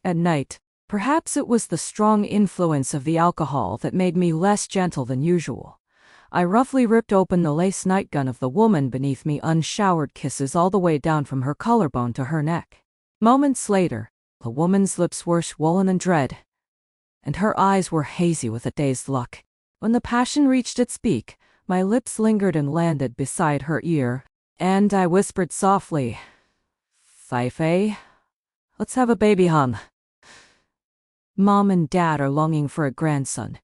At night, perhaps it was the strong influence of the alcohol that made me less gentle than usual. I roughly ripped open the lace nightgown of the woman beneath me, unshowered kisses all the way down from her collarbone to her neck. Moments later, the woman's lips were swollen and red, and her eyes were hazy with a dazed look. When the passion reached its peak, my lips lingered and landed beside her ear, and I whispered softly, "Fife, let's have a baby, hon. Mom and Dad are longing for a grandson,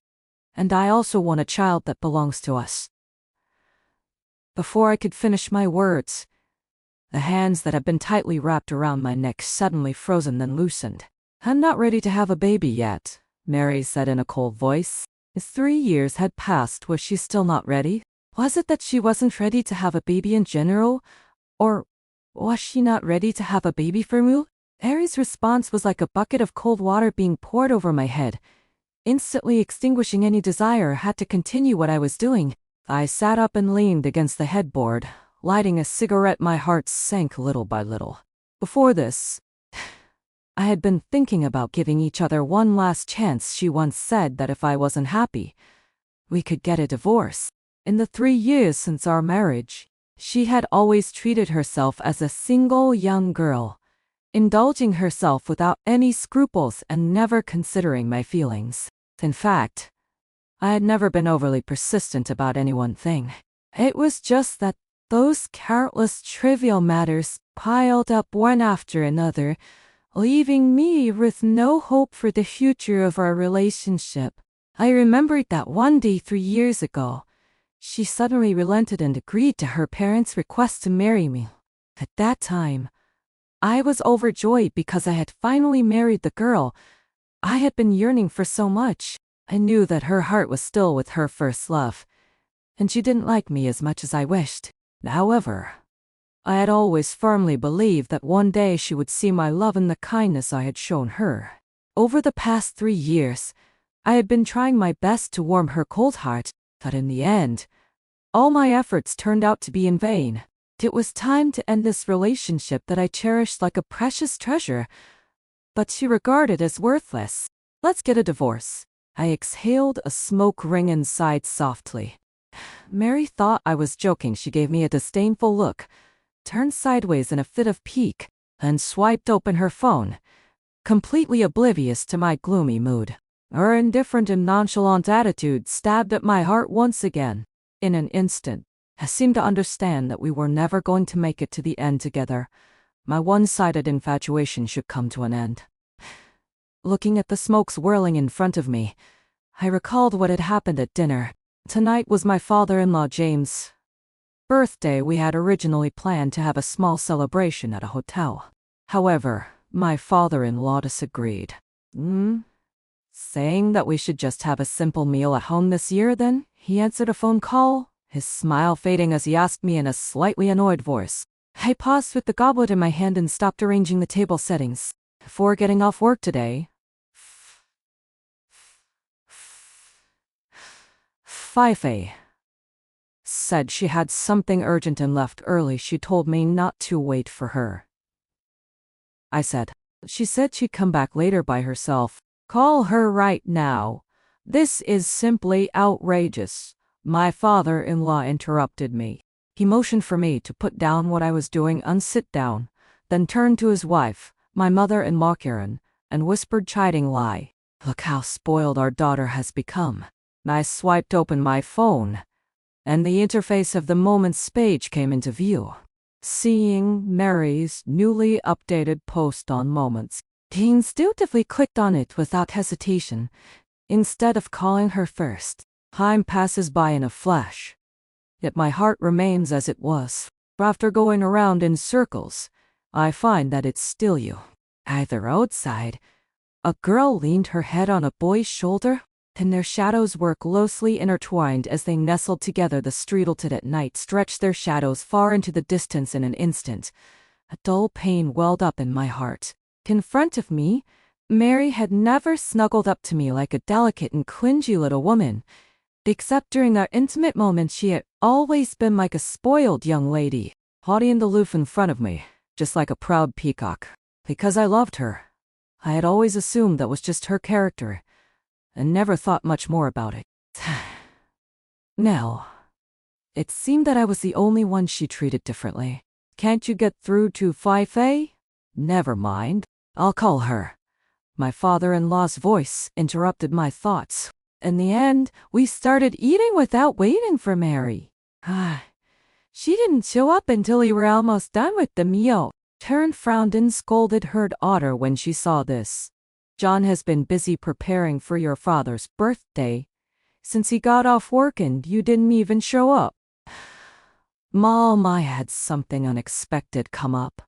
and I also want a child that belongs to us." Before I could finish my words, the hands that had been tightly wrapped around my neck suddenly frozen then loosened. "I'm not ready to have a baby yet," Mary said in a cold voice. 3 years had passed. Was she still not ready? Was it that she wasn't ready to have a baby in general? Or was she not ready to have a baby for me? Mary's response was like a bucket of cold water being poured over my head. Instantly extinguishing any desire, I had to continue what I was doing. I sat up and leaned against the headboard, lighting a cigarette. My heart sank little by little. Before this, I had been thinking about giving each other one last chance. She once said that if I wasn't happy, we could get a divorce. In the 3 years since our marriage, she had always treated herself as a single young girl, indulging herself without any scruples and never considering my feelings. In fact, I had never been overly persistent about any one thing. It was just that those countless trivial matters piled up one after another, leaving me with no hope for the future of our relationship. I remembered that one day 3 years ago, she suddenly relented and agreed to her parents' request to marry me. At that time, I was overjoyed because I had finally married the girl I had been yearning for so much. I knew that her heart was still with her first love, and she didn't like me as much as I wished. However, I had always firmly believed that one day she would see my love and the kindness I had shown her. Over the past 3 years, I had been trying my best to warm her cold heart, but in the end, all my efforts turned out to be in vain. It was time to end this relationship that I cherished like a precious treasure, but she regarded as worthless. "Let's get a divorce." I exhaled a smoke ring and sighed softly. Mary thought I was joking. She gave me a disdainful look, turned sideways in a fit of pique, and swiped open her phone, completely oblivious to my gloomy mood. Her indifferent and nonchalant attitude stabbed at my heart once again. In an instant, I seemed to understand that we were never going to make it to the end together. My one-sided infatuation should come to an end. Looking at the smoke swirling in front of me, I recalled what had happened at dinner. Tonight was my father-in-law James' birthday. We had originally planned to have a small celebration at a hotel. However, my father-in-law disagreed. Saying that we should just have a simple meal at home this year then? He answered a phone call, his smile fading as he asked me in a slightly annoyed voice. I paused with the goblet in my hand and stopped arranging the table settings. "Before getting off work today, Fife said she had something urgent and left early. She told me not to wait for her." I said. "She said she'd come back later by herself." "Call her right now. This is simply outrageous." My father-in-law interrupted me. He motioned for me to put down what I was doing and sit down, then turned to his wife, my mother-in-law Karen, and whispered chidingly, "Look how spoiled our daughter has become." I swiped open my phone, and the interface of the Moments page came into view. Seeing Mary's newly updated post on Moments, he instinctively clicked on it without hesitation, instead of calling her first. Time passes by in a flash, yet my heart remains as it was. After going around in circles, I find that it's still you. At the roadside, a girl leaned her head on a boy's shoulder, and their shadows were closely intertwined as they nestled together. The streetlight at night stretched their shadows far into the distance. In an instant, a dull pain welled up in my heart. In front of me, Mary had never snuggled up to me like a delicate and clingy little woman. Except during our intimate moments, she had always been like a spoiled young lady, haughty and aloof in front of me, just like a proud peacock. Because I loved her, I had always assumed that was just her character, and never thought much more about it. Now, it seemed that I was the only one she treated differently. Can't you get through to Fei? Never mind, I'll call her. My father-in-law's voice interrupted my thoughts. In the end, we started eating without waiting for Mary. She didn't show up until we were almost done with the meal. Taryn frowned and scolded her daughter when she saw this. John has been busy preparing for your father's birthday since he got off work and you didn't even show up. Mom, I had something unexpected come up.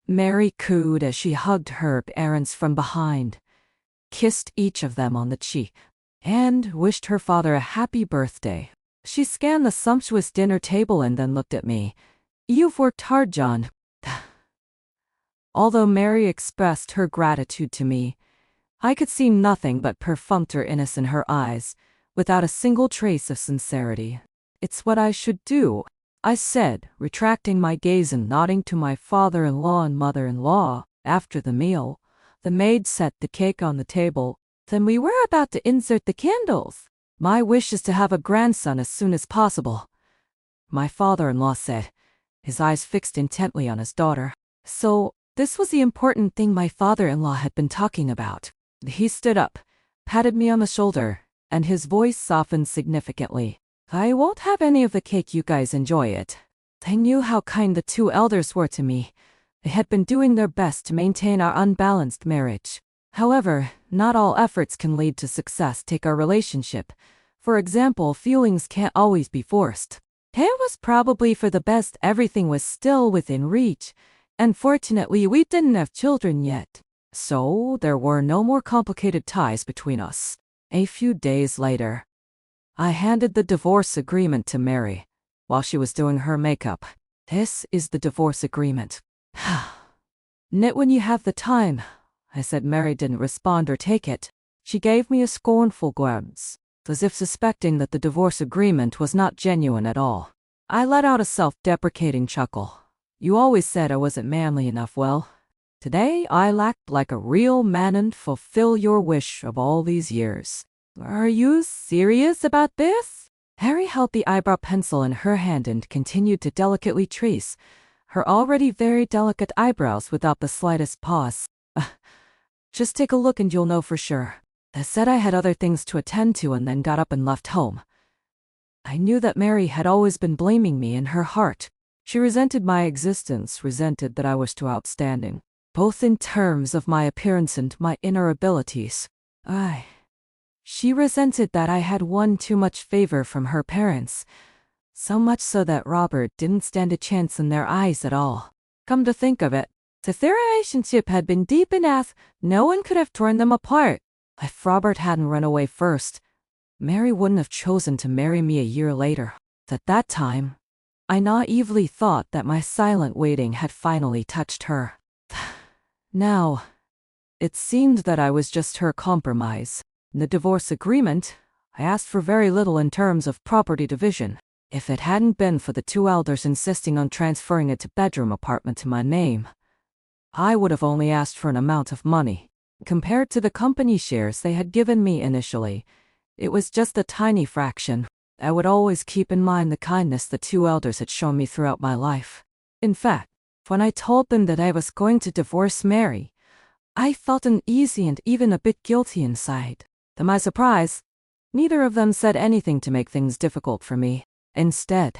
Mary cooed as she hugged her parents from behind, kissed each of them on the cheek, and wished her father a happy birthday. She scanned the sumptuous dinner table and then looked at me. You've worked hard, John. Although Mary expressed her gratitude to me, I could see nothing but perfunctoriness in her eyes, without a single trace of sincerity. It's what I should do, I said, retracting my gaze and nodding to my father-in-law and mother-in-law. After the meal, the maid set the cake on the table. Then we were about to insert the candles. My wish is to have a grandson as soon as possible, my father-in-law said, his eyes fixed intently on his daughter. So, this was the important thing my father-in-law had been talking about. He stood up, patted me on the shoulder, and his voice softened significantly. I won't have any of the cake, you guys enjoy it. I knew how kind the two elders were to me. They had been doing their best to maintain our unbalanced marriage. However, not all efforts can lead to success. Take our relationship. For example, feelings can't always be forced. It was probably for the best everything was still within reach, and fortunately we didn't have children yet. So, there were no more complicated ties between us. A few days later, I handed the divorce agreement to Mary while she was doing her makeup. This is the divorce agreement. Knit when you have the time, I said. Mary didn't respond or take it. She gave me a scornful glance, as if suspecting that the divorce agreement was not genuine at all. I let out a self-deprecating chuckle. You always said I wasn't manly enough. Well, today I lacked like a real man and fulfill your wish of all these years. Are you serious about this? Harry held the eyebrow pencil in her hand and continued to delicately trace her already very delicate eyebrows without the slightest pause. Just take a look and you'll know for sure. I said I had other things to attend to and then got up and left home. I knew that Mary had always been blaming me in her heart. She resented my existence, resented that I was too outstanding, both in terms of my appearance and my inner abilities. She resented that I had won too much favor from her parents, so much so that Robert didn't stand a chance in their eyes at all. Come to think of it, if their relationship had been deep enough, no one could have torn them apart. If Robert hadn't run away first, Mary wouldn't have chosen to marry me a year later. At that time, I naively thought that my silent waiting had finally touched her. Now, it seemed that I was just her compromise. In the divorce agreement, I asked for very little in terms of property division. If it hadn't been for the two elders insisting on transferring a two-bedroom apartment to my name, I would have only asked for an amount of money. Compared to the company shares they had given me initially, it was just a tiny fraction. I would always keep in mind the kindness the two elders had shown me throughout my life. In fact, when I told them that I was going to divorce Mary, I felt uneasy and even a bit guilty inside. To my surprise, neither of them said anything to make things difficult for me. Instead,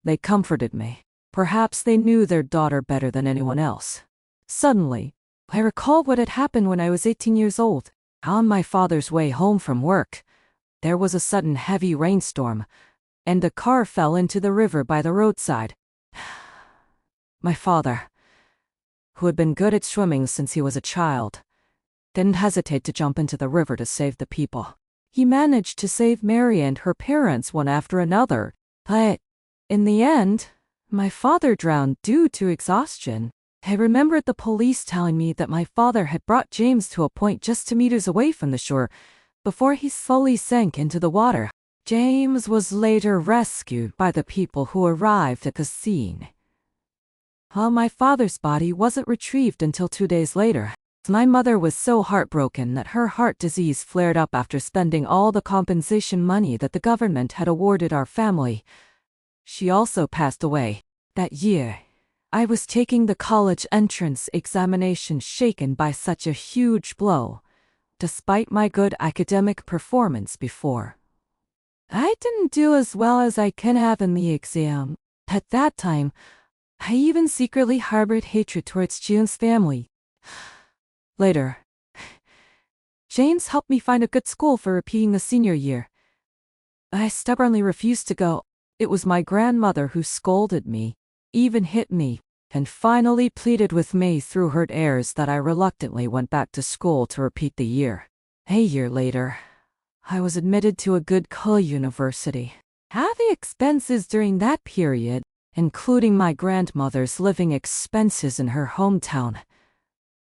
they comforted me. Perhaps they knew their daughter better than anyone else. Suddenly, I recalled what had happened when I was 18 years old. On my father's way home from work, there was a sudden heavy rainstorm, and a car fell into the river by the roadside. My father, who had been good at swimming since he was a child, didn't hesitate to jump into the river to save the people. He managed to save Mary and her parents one after another, but in the end, my father drowned due to exhaustion. I remembered the police telling me that my father had brought James to a point just 2 meters away from the shore before he slowly sank into the water. James was later rescued by the people who arrived at the scene. My father's body wasn't retrieved until 2 days later. My mother was so heartbroken that her heart disease flared up after spending all the compensation money that the government had awarded our family. She also passed away. That year, I was taking the college entrance examination, shaken by such a huge blow. Despite my good academic performance before, I didn't do as well as I can have in the exam. At that time, I even secretly harbored hatred towards June's family. Later, James helped me find a good school for repeating the senior year. I stubbornly refused to go. It was my grandmother who scolded me, even hit me, and finally pleaded with me through her heirs that I reluctantly went back to school to repeat the year. A year later, I was admitted to a good university. Half the expenses during that period, including my grandmother's living expenses in her hometown,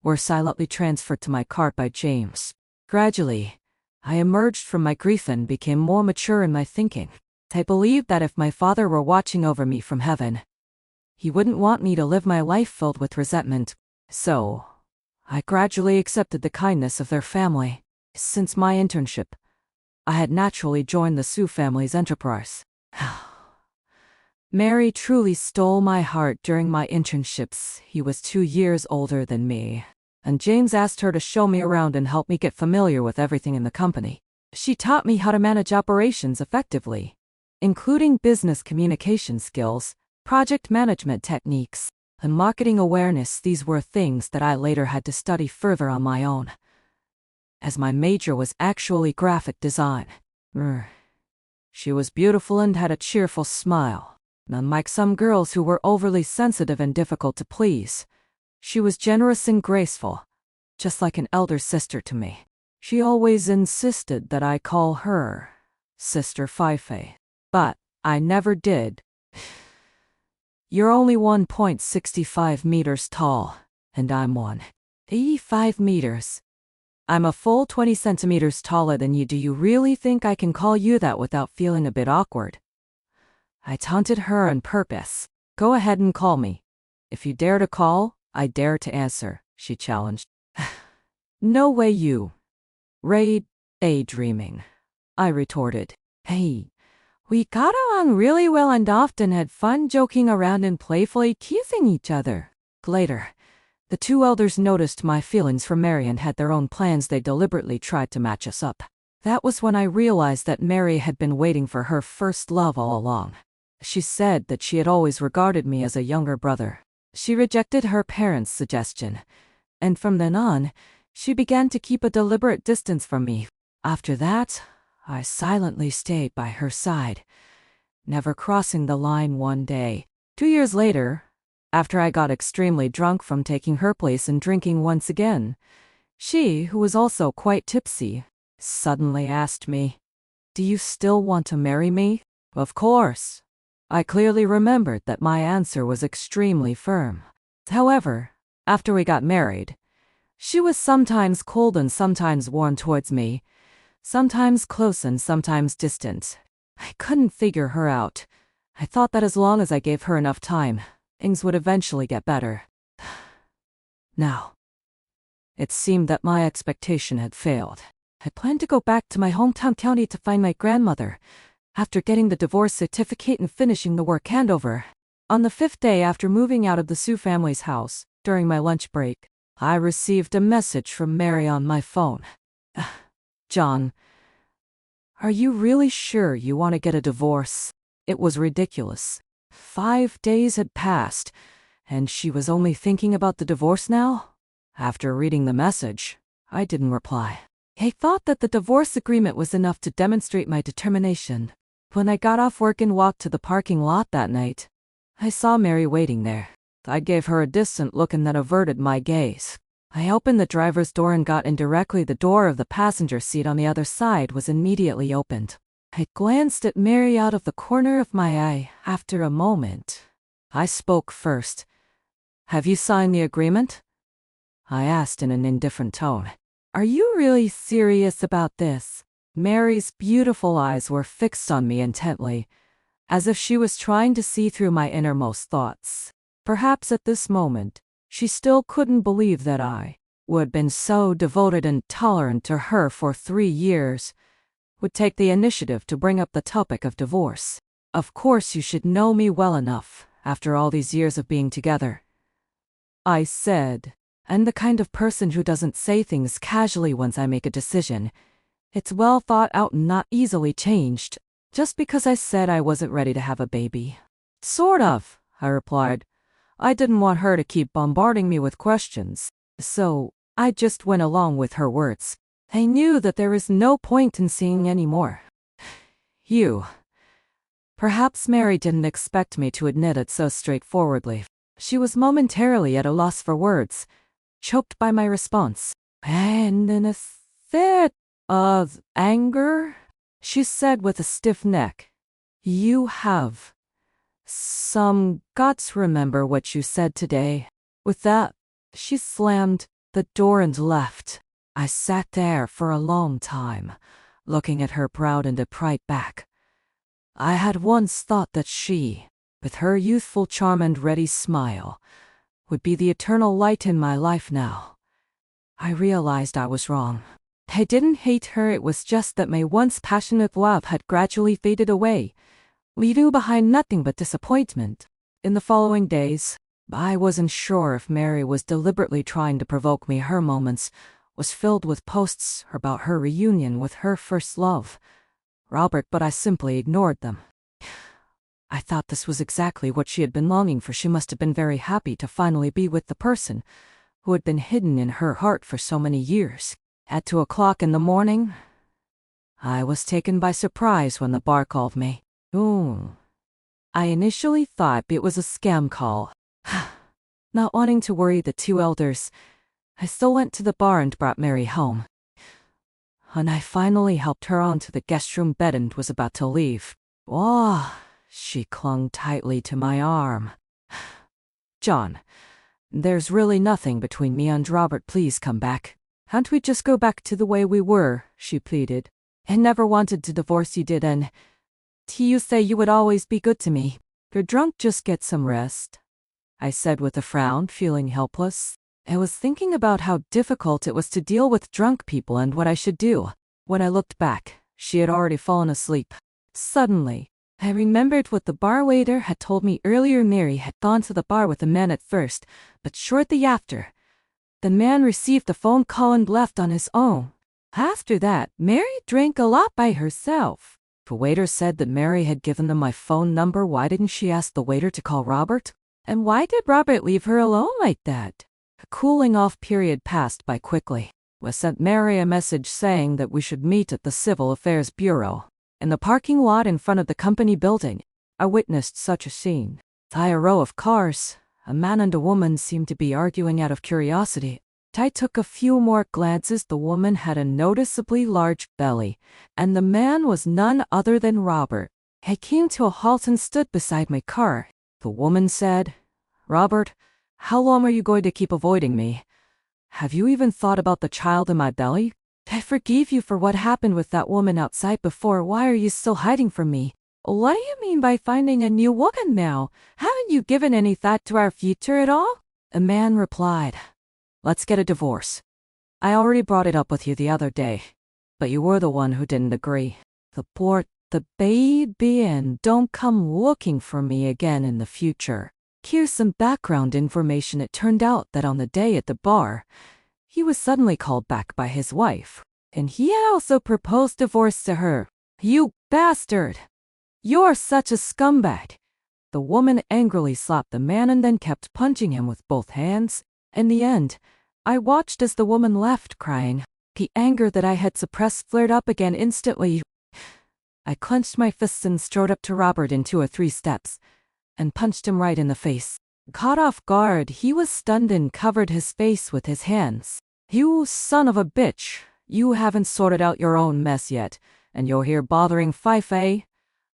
were silently transferred to my cart by James. Gradually, I emerged from my grief and became more mature in my thinking. I believed that if my father were watching over me from heaven, he wouldn't want me to live my life filled with resentment. So, I gradually accepted the kindness of their family. Since my internship, I had naturally joined the Sue family's enterprise. Mary truly stole my heart during my internships. He was 2 years older than me, and James asked her to show me around and help me get familiar with everything in the company. She taught me how to manage operations effectively, including business communication skills, project management techniques, and marketing awareness. These were things that I later had to study further on my own, as my major was actually graphic design. She was beautiful and had a cheerful smile. Unlike some girls who were overly sensitive and difficult to please, she was generous and graceful, just like an elder sister to me. She always insisted that I call her Sister Fife, but I never did. You're only 1.65 meters tall, and I'm 1.85 meters. I'm a full 20 centimeters taller than you. Do you really think I can call you that without feeling a bit awkward? I taunted her on purpose. Go ahead and call me. If you dare to call, I dare to answer, she challenged. No way you. Daydreaming, I retorted. Hey, we got along really well and often had fun joking around and playfully teasing each other. Later, the two elders noticed my feelings for Mary and had their own plans. They deliberately tried to match us up. That was when I realized that Mary had been waiting for her first love all along. She said that she had always regarded me as a younger brother. She rejected her parents' suggestion, and from then on, she began to keep a deliberate distance from me. After that, I silently stayed by her side, never crossing the line. One day, 2 years later, after I got extremely drunk from taking her place and drinking once again, she, who was also quite tipsy, suddenly asked me, "Do you still want to marry me?" Of course. I clearly remembered that my answer was extremely firm. However, after we got married, she was sometimes cold and sometimes warm towards me, sometimes close and sometimes distant. I couldn't figure her out. I thought that as long as I gave her enough time, things would eventually get better. Now, it seemed that my expectation had failed. I planned to go back to my hometown county to find my grandmother, after getting the divorce certificate and finishing the work handover. On the 5th day after moving out of the Sue family's house, during my lunch break, I received a message from Mary on my phone. John, are you really sure you want to get a divorce? It was ridiculous. 5 days had passed, and she was only thinking about the divorce now? After reading the message, I didn't reply. I thought that the divorce agreement was enough to demonstrate my determination. When I got off work and walked to the parking lot that night, I saw Mary waiting there. I gave her a distant look and then averted my gaze. I opened the driver's door and got in directly. The door of the passenger seat on the other side was immediately opened. I glanced at Mary out of the corner of my eye. After a moment, I spoke first. "Have you signed the agreement?" I asked in an indifferent tone. "Are you really serious about this?" Mary's beautiful eyes were fixed on me intently, as if she was trying to see through my innermost thoughts. Perhaps at this moment, she still couldn't believe that I who had been so devoted and tolerant to her for 3 years, would take the initiative to bring up the topic of divorce. Of course you should know me well enough, after all these years of being together, I said. I'm the kind of person who doesn't say things casually once I make a decision. It's well thought out and not easily changed, just because I said I wasn't ready to have a baby. Sort of, I replied. I didn't want her to keep bombarding me with questions, so I just went along with her words. I knew that there is no point in seeing any more. Perhaps Mary didn't expect me to admit it so straightforwardly. She was momentarily at a loss for words, choked by my response. And in a fit of anger, she said with a stiff neck, "You have some guts, remember what you said today." With that, she slammed the door and left. I sat there for a long time, looking at her proud and upright back. I had once thought that she, with her youthful charm and ready smile, would be the eternal light in my life now. I realized I was wrong. I didn't hate her, it was just that my once passionate love had gradually faded away, leaving behind nothing but disappointment. In the following days, I wasn't sure if Mary was deliberately trying to provoke me. Her moments was filled with posts about her reunion with her first love, Robert, but I simply ignored them. I thought this was exactly what she had been longing for. She must have been very happy to finally be with the person who had been hidden in her heart for so many years. At 2 o'clock in the morning, I was taken by surprise when the bar called me. I initially thought it was a scam call. Not wanting to worry the two elders, I still went to the bar and brought Mary home. When I finally helped her onto the guest room bed and was about to leave, she clung tightly to my arm. "John, there's really nothing between me and Robert. Please come back. Can't we just go back to the way we were?" she pleaded. "I never wanted to divorce you, did, and you say you would always be good to me. You're drunk, just get some rest," I said with a frown, feeling helpless. I was thinking about how difficult it was to deal with drunk people and what I should do. When I looked back, she had already fallen asleep. Suddenly, I remembered what the bar waiter had told me earlier. Mary had gone to the bar with a man at first, but shortly after, the man received a phone call and left on his own. After that, Mary drank a lot by herself. The waiter said that Mary had given them my phone number. Why didn't she ask the waiter to call Robert? And why did Robert leave her alone like that? A cooling-off period passed by quickly. I sent Mary a message saying that we should meet at the Civil Affairs Bureau. In the parking lot in front of the company building, I witnessed such a scene. By a row of cars, a man and a woman seemed to be arguing out of curiosity. I took a few more glances. The woman had a noticeably large belly, and the man was none other than Robert. I came to a halt and stood beside my car. The woman said, "Robert, how long are you going to keep avoiding me? Have you even thought about the child in my belly? I forgave you for what happened with that woman outside before. Why are you still hiding from me? What do you mean by finding a new woman now? Haven't you given any thought to our future at all?" A man replied, "Let's get a divorce. I already brought it up with you the other day, but you were the one who didn't agree. Abort the baby and don't come looking for me again in the future." Here's some background information. It turned out that on the day at the bar, he was suddenly called back by his wife, and he had also proposed divorce to her. "You bastard! You're such a scumbag!" The woman angrily slapped the man and then kept punching him with both hands. In the end, I watched as the woman left crying. The anger that I had suppressed flared up again instantly. I clenched my fists and strode up to Robert in 2 or 3 steps and punched him right in the face. Caught off guard, he was stunned and covered his face with his hands. "You son of a bitch, you haven't sorted out your own mess yet, and you're here bothering Fife, eh?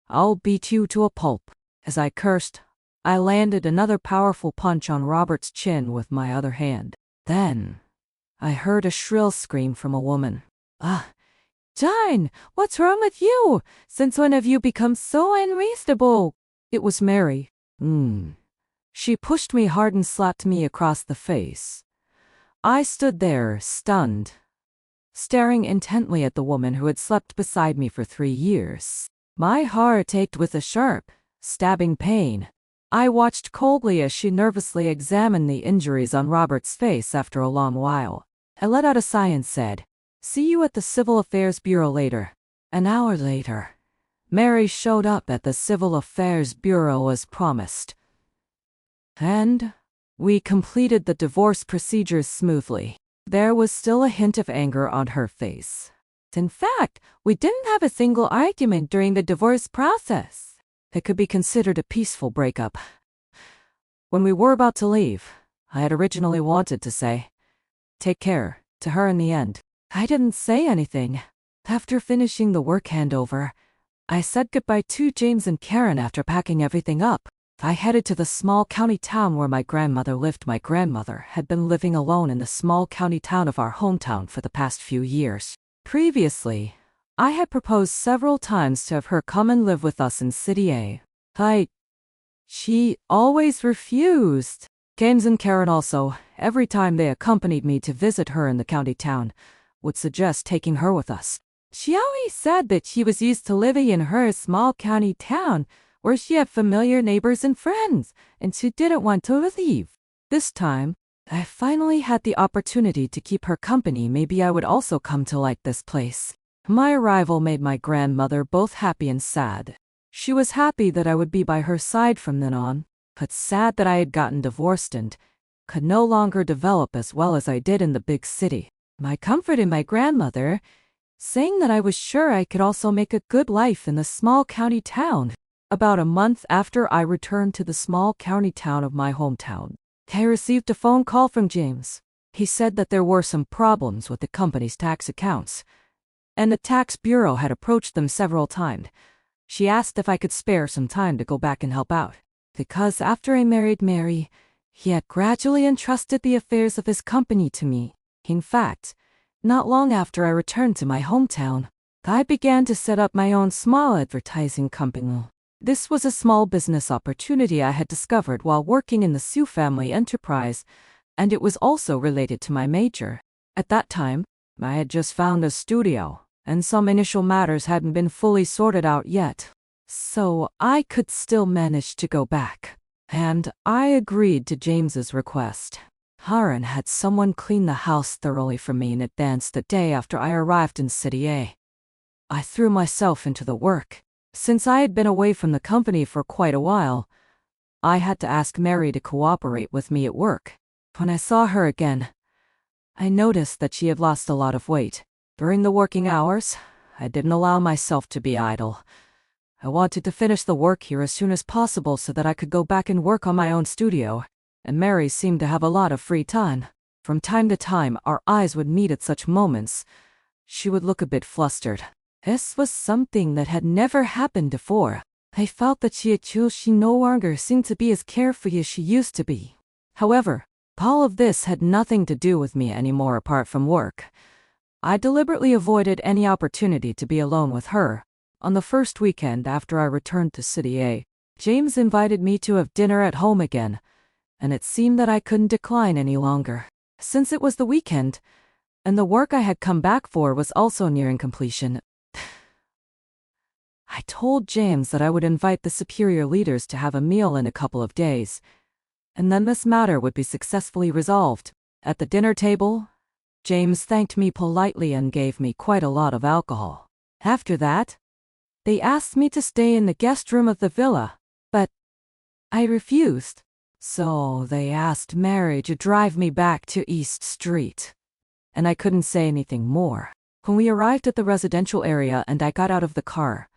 I'll beat you to a pulp." As I cursed, I landed another powerful punch on Robert's chin with my other hand. Then, I heard a shrill scream from a woman. "Jane, what's wrong with you? Since when have you become so unreasonable?" It was Mary. She pushed me hard and slapped me across the face. I stood there, stunned, staring intently at the woman who had slept beside me for 3 years. My heart ached with a sharp, stabbing pain. I watched coldly as she nervously examined the injuries on Robert's face. After a long while, I let out a sigh and said, "See you at the Civil Affairs Bureau later." An hour later, Mary showed up at the Civil Affairs Bureau as promised. And we completed the divorce procedures smoothly. There was still a hint of anger on her face. In fact, we didn't have a single argument during the divorce process. It could be considered a peaceful breakup. When we were about to leave, I had originally wanted to say, "Take care," to her in the end. I didn't say anything. After finishing the work handover, I said goodbye to James and Karen. After packing everything up, I headed to the small county town where my grandmother lived. My grandmother had been living alone in the small county town of our hometown for the past few years. Previously, I had proposed several times to have her come and live with us in City A. She always refused. James and Karen also, every time they accompanied me to visit her in the county town, would suggest taking her with us. She always said that she was used to living in her small county town, where she had familiar neighbors and friends, and she didn't want to leave. This time, I finally had the opportunity to keep her company. Maybe I would also come to like this place. My arrival made my grandmother both happy and sad. She was happy that I would be by her side from then on, but sad that I had gotten divorced and could no longer develop as well as I did in the big city. I comforted my grandmother, saying that I was sure I could also make a good life in the small county town. About a month after I returned to the small county town of my hometown, I received a phone call from James. He said that there were some problems with the company's tax accounts, and the tax bureau had approached them several times. She asked if I could spare some time to go back and help out, because after I married Mary, he had gradually entrusted the affairs of his company to me. In fact, not long after I returned to my hometown, I began to set up my own small advertising company. This was a small business opportunity I had discovered while working in the Sioux family enterprise, and it was also related to my major. At that time, I had just found a studio, and some initial matters hadn't been fully sorted out yet, so I could still manage to go back. And I agreed to James's request. Harren had someone clean the house thoroughly for me in advance the day after I arrived in City A. I threw myself into the work. Since I had been away from the company for quite a while, I had to ask Mary to cooperate with me at work. When I saw her again, I noticed that she had lost a lot of weight. During the working hours, I didn't allow myself to be idle. I wanted to finish the work here as soon as possible so that I could go back and work on my own studio, and Mary seemed to have a lot of free time. From time to time, our eyes would meet at such moments. She would look a bit flustered. This was something that had never happened before. I felt that she no longer seemed to be as carefree as she used to be. However, all of this had nothing to do with me anymore apart from work. I deliberately avoided any opportunity to be alone with her. On the first weekend after I returned to City A, James invited me to have dinner at home again, and it seemed that I couldn't decline any longer. Since it was the weekend, and the work I had come back for was also nearing completion, I told James that I would invite the superior leaders to have a meal in a couple of days, and then this matter would be successfully resolved. At the dinner table, James thanked me politely and gave me quite a lot of alcohol. After that, they asked me to stay in the guest room of the villa, but I refused. So they asked Mary to drive me back to East Street, and I couldn't say anything more. When we arrived at the residential area and I got out of the car,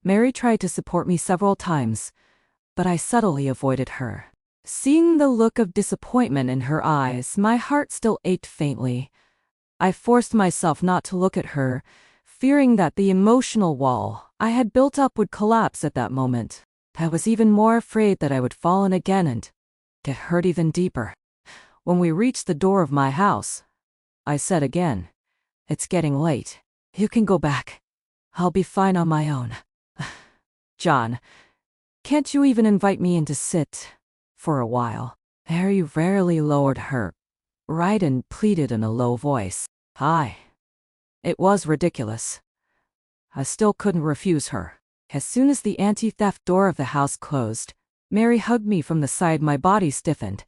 Mary tried to support me several times, but I subtly avoided her. Seeing the look of disappointment in her eyes, my heart still ached faintly. I forced myself not to look at her, fearing that the emotional wall I had built up would collapse at that moment. I was even more afraid that I would fall in again and get hurt even deeper. When we reached the door of my house, I said again, "It's getting late. You can go back. I'll be fine on my own." "John, can't you even invite me in to sit for a while?" Mary rarely lowered her Ryden pleaded in a low voice. Hi. It was ridiculous. I still couldn't refuse her. As soon as the anti-theft door of the house closed, Mary hugged me from the side. My body stiffened,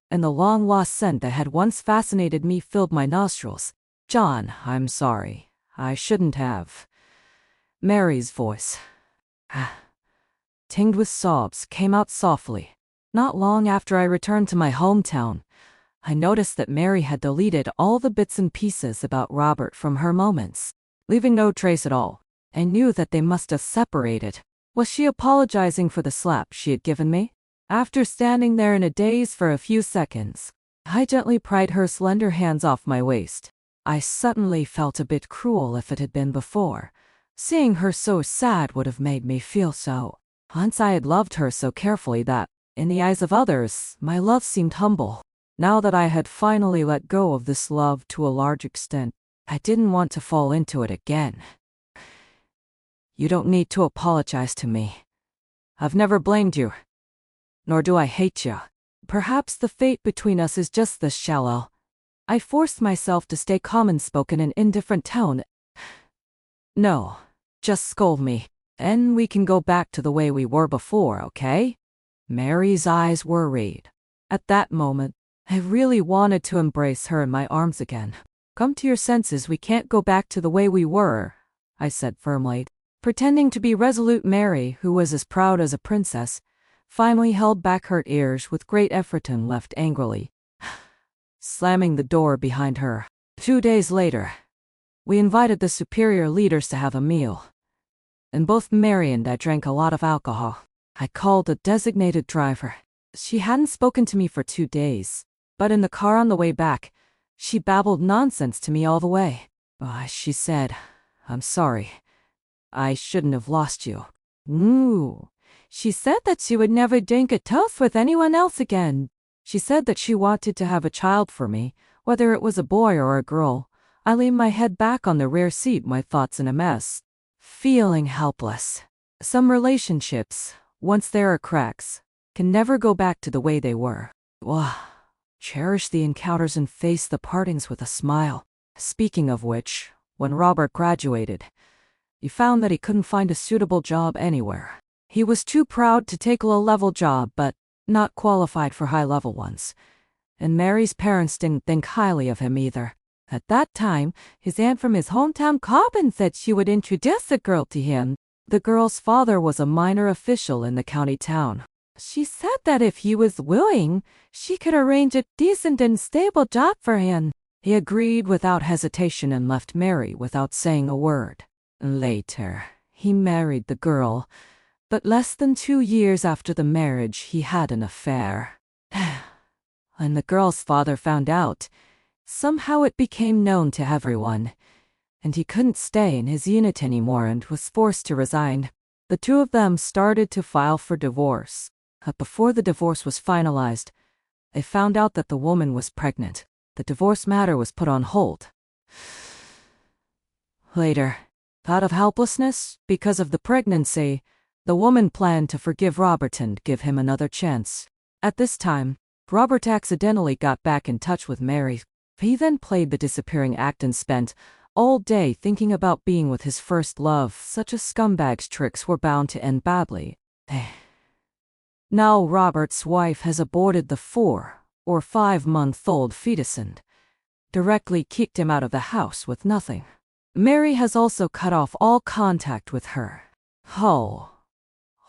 and the long-lost scent that had once fascinated me filled my nostrils. John, I'm sorry. I shouldn't have. Mary's voice, tinged with sobs, came out softly. Not long after I returned to my hometown, I noticed that Mary had deleted all the bits and pieces about Robert from her moments, leaving no trace at all. I knew that they must have separated. Was she apologizing for the slap she had given me? After standing there in a daze for a few seconds, I gently pried her slender hands off my waist. I suddenly felt a bit cruel. If it had been before, seeing her so sad would have made me feel so. Once I had loved her so carefully that, in the eyes of others, my love seemed humble. Now that I had finally let go of this love to a large extent, I didn't want to fall into it again. You don't need to apologize to me. I've never blamed you. Nor do I hate you. Perhaps the fate between us is just this shallow. I forced myself to stay calm and spoke in an indifferent tone. No, just scold me, and we can go back to the way we were before, okay? Mary's eyes were red. At that moment, I really wanted to embrace her in my arms again. Come to your senses, we can't go back to the way we were, I said firmly. Pretending to be resolute, Mary, who was as proud as a princess, finally held back her ears with great effort and left angrily, slamming the door behind her. 2 days later, we invited the superior leaders to have a meal, and both Mary and I drank a lot of alcohol. I called a designated driver. She hadn't spoken to me for 2 days, but in the car on the way back, she babbled nonsense to me all the way. She said, I'm sorry. I shouldn't have lost you. Ooh. She said that she would never drink a toast with anyone else again. She said that she wanted to have a child for me, whether it was a boy or a girl. I leaned my head back on the rear seat, my thoughts in a mess, feeling helpless. Some relationships, once there are cracks, can never go back to the way they were. Cherish the encounters and face the partings with a smile. Speaking of which, when Robert graduated, he found that he couldn't find a suitable job anywhere. He was too proud to take a low-level job, but not qualified for high-level ones. And Mary's parents didn't think highly of him either. At that time, his aunt from his hometown Cobbin said she would introduce the girl to him. The girl's father was a minor official in the county town. She said that if he was willing, she could arrange a decent and stable job for him. He agreed without hesitation and left Mary without saying a word. Later, he married the girl, but less than 2 years after the marriage, he had an affair. When the girl's father found out, somehow it became known to everyone, and he couldn't stay in his unit anymore and was forced to resign. The two of them started to file for divorce. But before the divorce was finalized, they found out that the woman was pregnant. The divorce matter was put on hold. Later, out of helplessness, because of the pregnancy, the woman planned to forgive Robert and give him another chance. At this time, Robert accidentally got back in touch with Mary. He then played the disappearing act and spent all day thinking about being with his first love. Such a scumbag's tricks were bound to end badly. Now Robert's wife has aborted the 4 or 5-month-old fetus and directly kicked him out of the house with nothing. Mary has also cut off all contact with her. All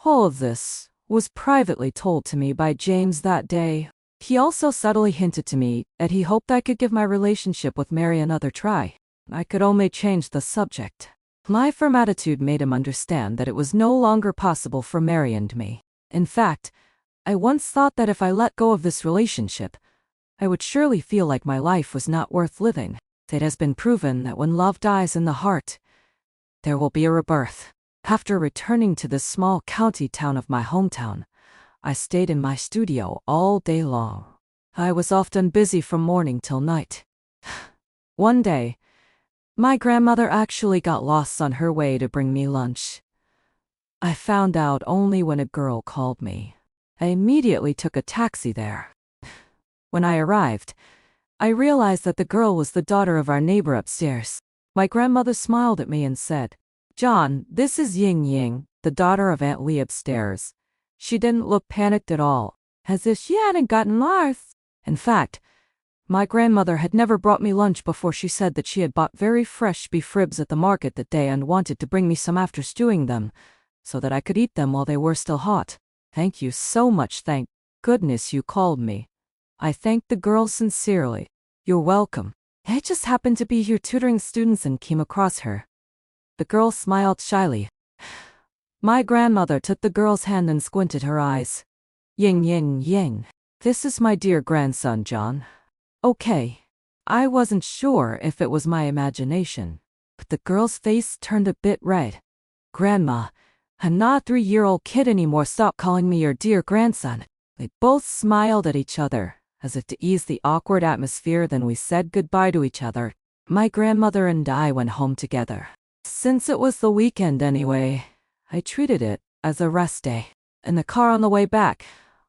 of this was privately told to me by James that day. He also subtly hinted to me that he hoped I could give my relationship with Mary another try. I could only change the subject. My firm attitude made him understand that it was no longer possible for Mary and me. In fact, I once thought that if I let go of this relationship, I would surely feel like my life was not worth living. It has been proven that when love dies in the heart, there will be a rebirth. After returning to the small county town of my hometown, I stayed in my studio all day long. I was often busy from morning till night. One day, my grandmother actually got lost on her way to bring me lunch. I found out only when a girl called me. I immediately took a taxi there. When I arrived, I realized that the girl was the daughter of our neighbor upstairs. My grandmother smiled at me and said, "John, this is Ying Ying, the daughter of Aunt Lee upstairs." She didn't look panicked at all, as if she hadn't gotten lost. In fact, my grandmother had never brought me lunch before. She said that she had bought very fresh beef ribs at the market that day and wanted to bring me some after stewing them, so that I could eat them while they were still hot. "Thank you so much. Thank goodness you called me." I thanked the girl sincerely. "You're welcome. I just happened to be here tutoring students and came across her." The girl smiled shyly. My grandmother took the girl's hand and squinted her eyes. "Ying, Ying, Ying. This is my dear grandson, John." Okay. I wasn't sure if it was my imagination, but the girl's face turned a bit red. "Grandma, I'm not a 3-year-old kid anymore. Stop calling me your dear grandson." They both smiled at each other, as if to ease the awkward atmosphere. Then we said goodbye to each other. My grandmother and I went home together. Since it was the weekend anyway, I treated it as a rest day. In the car on the way back,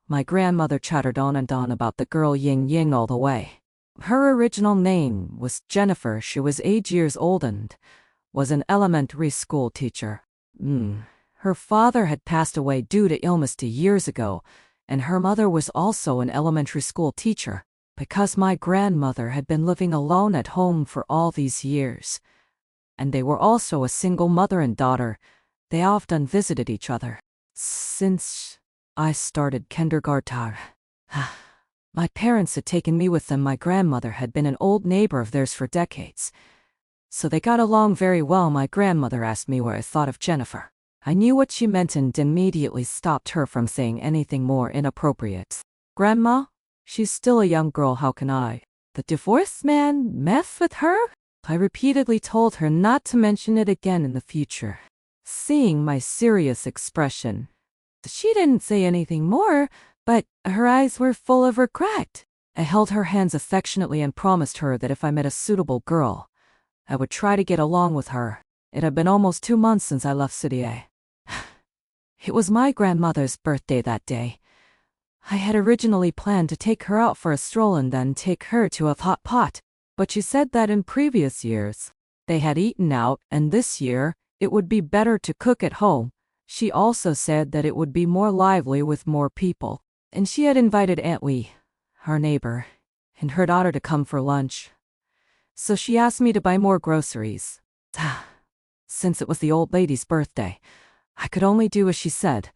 my grandmother chattered on and on about the girl Ying Ying all the way. Her original name was Jennifer. She was 8 years old and was an elementary school teacher. Her father had passed away due to illness 2 years ago, and her mother was also an elementary school teacher. Because my grandmother had been living alone at home for all these years, and they were also a single mother and daughter, they often visited each other. Since I started kindergarten, my parents had taken me with them. My grandmother had been an old neighbor of theirs for decades, so they got along very well. My grandmother asked me what I thought of Jennifer. I knew what she meant and immediately stopped her from saying anything more inappropriate. "Grandma, she's still a young girl. How can I? The divorced man mess with her?" I repeatedly told her not to mention it again in the future. Seeing my serious expression, she didn't say anything more, but her eyes were full of regret. I held her hands affectionately and promised her that if I met a suitable girl, I would try to get along with her. It had been almost 2 months since I left City A. It was my grandmother's birthday that day. I had originally planned to take her out for a stroll and then take her to a hot pot, but she said that in previous years, they had eaten out, and this year, it would be better to cook at home. She also said that it would be more lively with more people, and she had invited Aunt Lee, our neighbor, and her daughter to come for lunch. So she asked me to buy more groceries. Since it was the old lady's birthday, I could only do as she said.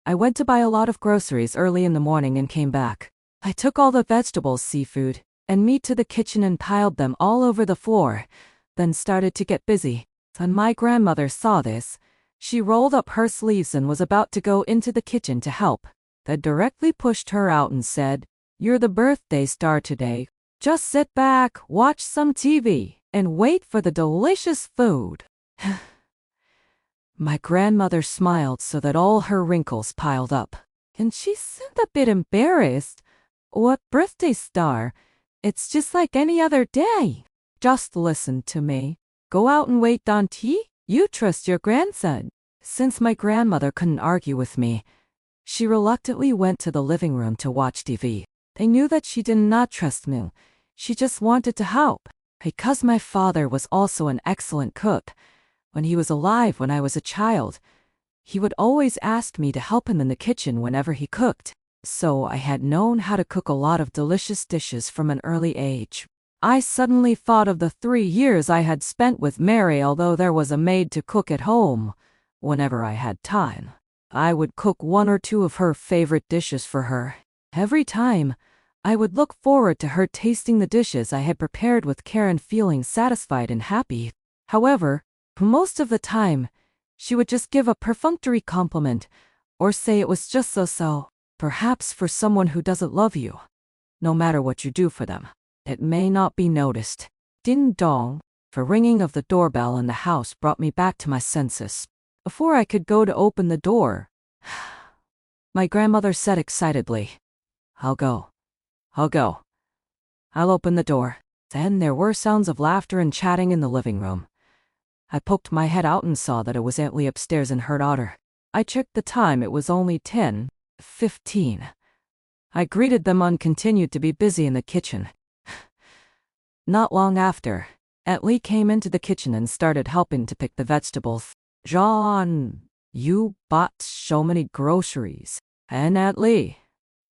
I went to buy a lot of groceries early in the morning and came back. I took all the vegetables, seafood, and meat to the kitchen and piled them all over the floor, then started to get busy. When my grandmother saw this, she rolled up her sleeves and was about to go into the kitchen to help. I directly pushed her out and said, "You're the birthday star today. Just sit back, watch some TV, and wait for the delicious food." My grandmother smiled so that all her wrinkles piled up, and she seemed a bit embarrassed. "What birthday star? It's just like any other day. Just listen to me. Go out and wait on tea. You trust your grandson." Since my grandmother couldn't argue with me, she reluctantly went to the living room to watch TV. I knew that she did not trust me. She just wanted to help. Because my father was also an excellent cook, when he was alive when I was a child, he would always ask me to help him in the kitchen whenever he cooked. So I had known how to cook a lot of delicious dishes from an early age. I suddenly thought of the 3 years I had spent with Mary. Although there was a maid to cook at home, whenever I had time, I would cook 1 or 2 of her favorite dishes for her. Every time, I would look forward to her tasting the dishes I had prepared with care and feeling satisfied and happy. However, most of the time, she would just give a perfunctory compliment, or say it was just so. Perhaps for someone who doesn't love you, no matter what you do for them, it may not be noticed. Ding dong. The ringing of the doorbell in the house brought me back to my senses. Before I could go to open the door, my grandmother said excitedly, I'll go. I'll open the door." Then there were sounds of laughter and chatting in the living room. I poked my head out and saw that it was Aunt Lee upstairs and her daughter. I checked the time. It was only 10:15. I greeted them and continued to be busy in the kitchen. Not long after, Aunt Lee came into the kitchen and started helping to pick the vegetables. John, you bought so many groceries. And Aunt Lee,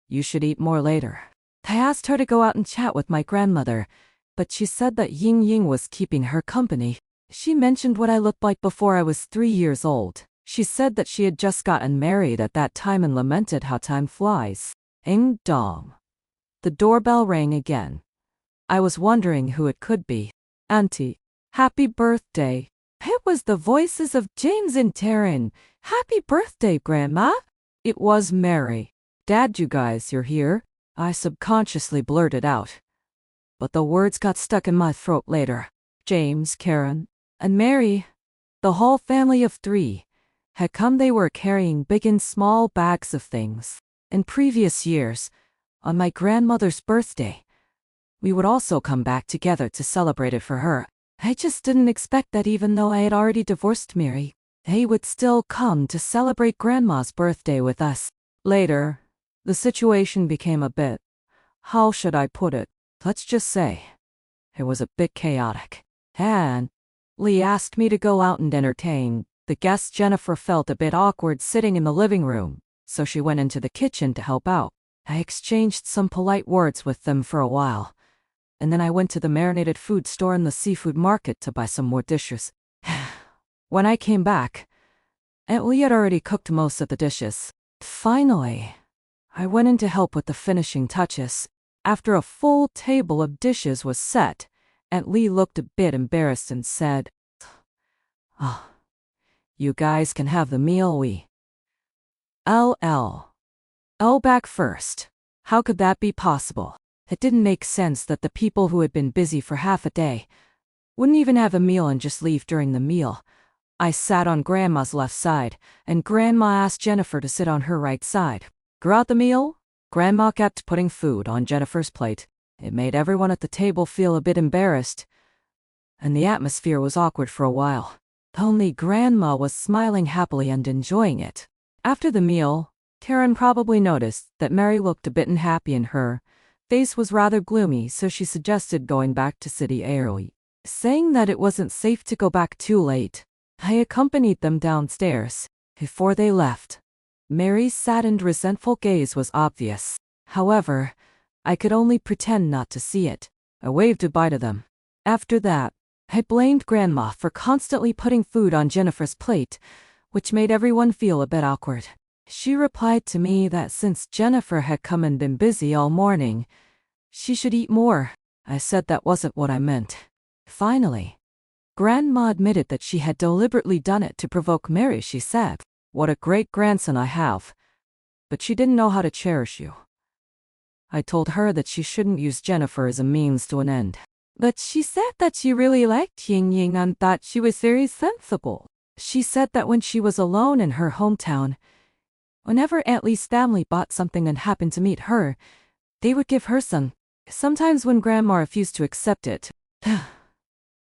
you should eat more later. I asked her to go out and chat with my grandmother, but she said that Ying Ying was keeping her company. She mentioned what I looked like before I was 3 years old. She said that she had just gotten married at that time and lamented how time flies. Ding dong. The doorbell rang again. I was wondering who it could be. Auntie, happy birthday. It was the voices of James and Taryn. Happy birthday, Grandma. It was Mary. Dad, you guys, you're here? I subconsciously blurted out. But the words got stuck in my throat later. James, Karen, and Mary, the whole family of 3, had come. They were carrying big and small bags of things. In previous years, on my grandmother's birthday, we would also come back together to celebrate it for her. I just didn't expect that even though I had already divorced Mary, they would still come to celebrate Grandma's birthday with us. Later, the situation became a bit, how should I put it? Let's just say, it was a bit chaotic. And Lee asked me to go out and entertain the guests. Jennifer felt a bit awkward sitting in the living room, so she went into the kitchen to help out. I exchanged some polite words with them for a while, and then I went to the marinated food store in the seafood market to buy some more dishes. When I came back, Aunt Lee had already cooked most of the dishes. Finally, I went in to help with the finishing touches. After a full table of dishes was set, Aunt Lee looked a bit embarrassed and said, "Oh, you guys can have the meal we back first. How could that be possible?" It didn't make sense that the people who had been busy for half a day wouldn't even have a meal and just leave during the meal. I sat on Grandma's left side, and Grandma asked Jennifer to sit on her right side. Throughout the meal, Grandma kept putting food on Jennifer's plate. It made everyone at the table feel a bit embarrassed, and the atmosphere was awkward for a while. Only Grandma was smiling happily and enjoying it. After the meal, Karen probably noticed that Mary looked a bit unhappy and her face was rather gloomy, so she suggested going back to City early, saying that it wasn't safe to go back too late. I accompanied them downstairs. Before they left, Mary's saddened, resentful gaze was obvious. However, I could only pretend not to see it. I waved goodbye to them. After that, I blamed Grandma for constantly putting food on Jennifer's plate, which made everyone feel a bit awkward. She replied to me that since Jennifer had come and been busy all morning, she should eat more. I said that wasn't what I meant. Finally, Grandma admitted that she had deliberately done it to provoke Mary. She said, "What a great grandson I have, but she didn't know how to cherish you." I told her that she shouldn't use Jennifer as a means to an end. But she said that she really liked Ying Ying and thought she was very sensible. She said that when she was alone in her hometown, whenever Aunt Lee's family bought something and happened to meet her, they would give her some. Sometimes when Grandma refused to accept it,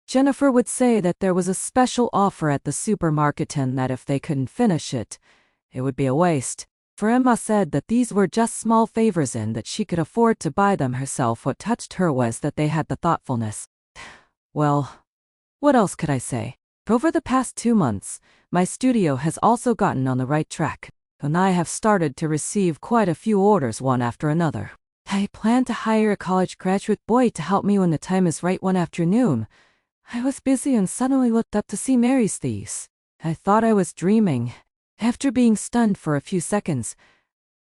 Jennifer would say that there was a special offer at the supermarket and that if they couldn't finish it, it would be a waste. For Emma said that these were just small favors and that she could afford to buy them herself. What touched her was that they had the thoughtfulness. Well, what else could I say? Over the past 2 months, my studio has also gotten on the right track, and I have started to receive quite a few orders one after another. I plan to hire a college graduate boy to help me when the time is right. One afternoon, I was busy and suddenly looked up to see Mary's face. I thought I was dreaming. After being stunned for a few seconds,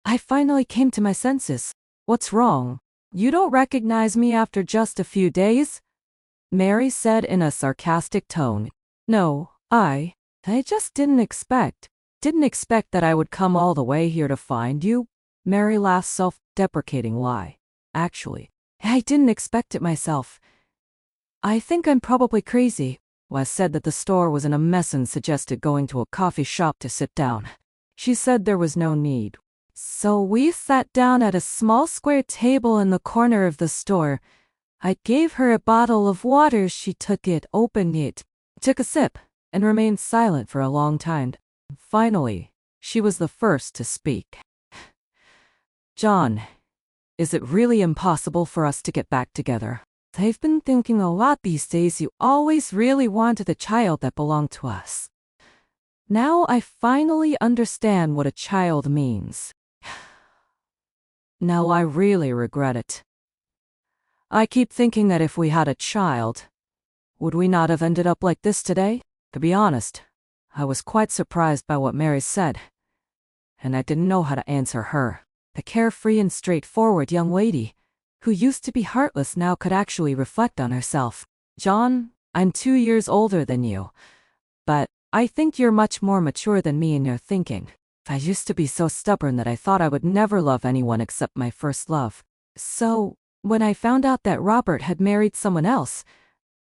I finally came to my senses. "What's wrong? You don't recognize me after just a few days?" Mary said in a sarcastic tone. "No, I just didn't expect that I would come all the way here to find you." Mary laughed self-deprecating lie. "Actually, I didn't expect it myself. I think I'm probably crazy." Wes said that the store was in a mess and suggested going to a coffee shop to sit down. She said there was no need. So we sat down at a small square table in the corner of the store. I gave her a bottle of water. She took it, opened it, took a sip, and remained silent for a long time. Finally, she was the first to speak. "John, is it really impossible for us to get back together?" I've been thinking a lot these days. You always really wanted a child that belonged to us. Now I finally understand what a child means. Now I really regret it. I keep thinking that if we had a child, would we not have ended up like this today? To be honest, I was quite surprised by what Mary said, and I didn't know how to answer her. The carefree and straightforward young lady, who used to be heartless, now could actually reflect on herself. John, I'm 2 years older than you, but I think you're much more mature than me in your thinking. I used to be so stubborn that I thought I would never love anyone except my first love. So, when I found out that Robert had married someone else,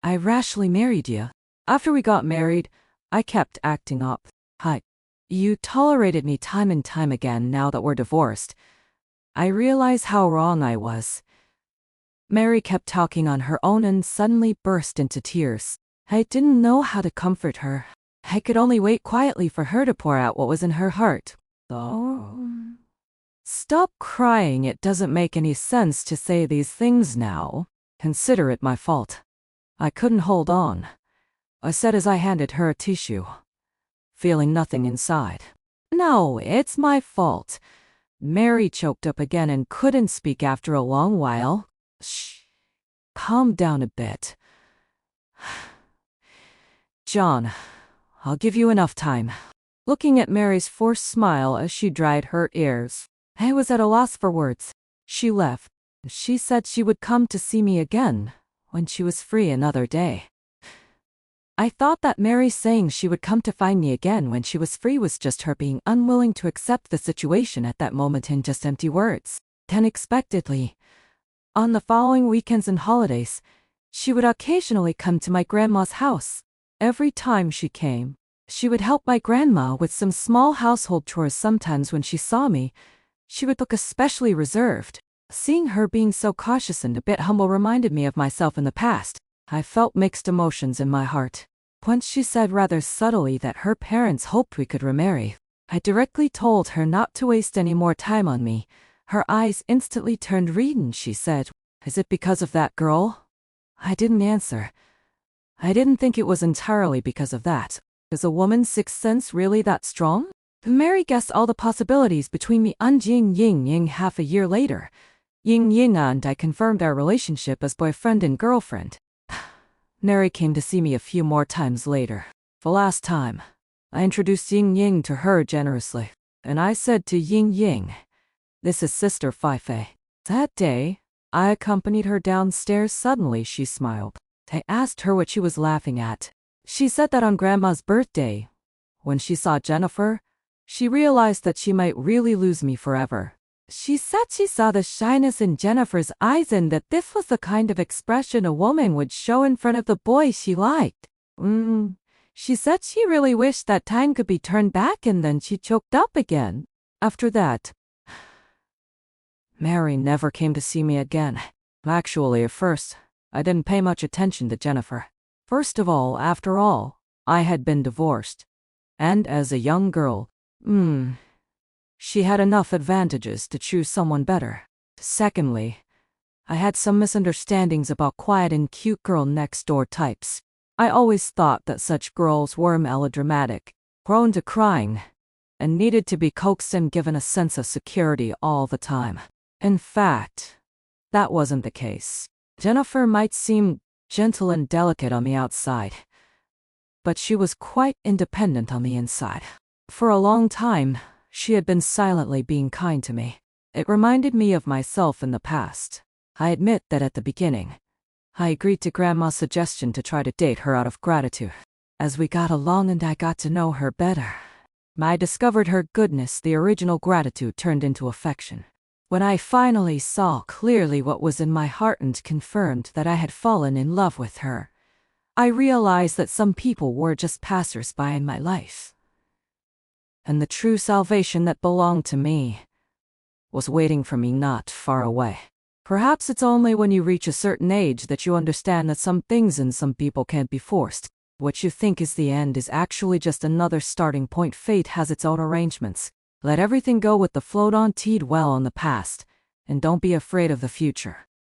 I rashly married you. After we got married, I kept acting up. You tolerated me time and time again. Now that we're divorced, I realize how wrong I was. Mary kept talking on her own and suddenly burst into tears. I didn't know how to comfort her. I could only wait quietly for her to pour out what was in her heart. Oh. Stop crying. It doesn't make any sense to say these things now. Consider it my fault. I couldn't hold on, I said as I handed her a tissue, feeling nothing inside. No, it's my fault. Mary choked up again and couldn't speak after a long while. Shh. Calm down a bit. John, I'll give you enough time. Looking at Mary's forced smile as she dried her ears, I was at a loss for words. She left. She said she would come to see me again when she was free another day. I thought that Mary saying she would come to find me again when she was free was just her being unwilling to accept the situation at that moment in just empty words. Unexpectedly, on the following weekends and holidays, she would occasionally come to my grandma's house. Every time she came, she would help my grandma with some small household chores. Sometimes when she saw me, she would look especially reserved. Seeing her being so cautious and a bit humble reminded me of myself in the past. I felt mixed emotions in my heart. Once she said rather subtly that her parents hoped we could remarry. I directly told her not to waste any more time on me. Her eyes instantly turned red and she said, "Is it because of that girl?" I didn't answer. I didn't think it was entirely because of that. Is a woman's sixth sense really that strong? Mary guessed all the possibilities between me and Ying Ying. Half a year later, Ying Ying and I confirmed our relationship as boyfriend and girlfriend. Mary came to see me a few more times later. The last time, I introduced Ying Ying to her generously, and I said to Ying Ying, "This is Sister Feifei." That day, I accompanied her downstairs. Suddenly she smiled. I asked her what she was laughing at. She said that on Grandma's birthday, when she saw Jennifer, she realized that she might really lose me forever. She said she saw the shyness in Jennifer's eyes and that this was the kind of expression a woman would show in front of the boy she liked. She said she really wished that time could be turned back, and then she choked up again. After that, Mary never came to see me again. Actually, at first, I didn't pay much attention to Jennifer. First of all, after all, I had been divorced. And as a young girl, she had enough advantages to choose someone better. Secondly, I had some misunderstandings about quiet and cute girl next door types. I always thought that such girls were melodramatic, prone to crying, and needed to be coaxed and given a sense of security all the time. In fact, that wasn't the case. Jennifer might seem gentle and delicate on the outside, but she was quite independent on the inside. For a long time, she had been silently being kind to me. It reminded me of myself in the past. I admit that at the beginning, I agreed to Grandma's suggestion to try to date her out of gratitude. As we got along and I got to know her better, I discovered her goodness. The original gratitude turned into affection. When I finally saw clearly what was in my heart and confirmed that I had fallen in love with her, I realized that some people were just passers-by in my life, and the true salvation that belonged to me was waiting for me not far away. Perhaps it's only when you reach a certain age that you understand that some things and some people can't be forced. What you think is the end is actually just another starting point. Fate has its own arrangements. Let everything go with the flow. Don't heed well on the past, and don't be afraid of the future.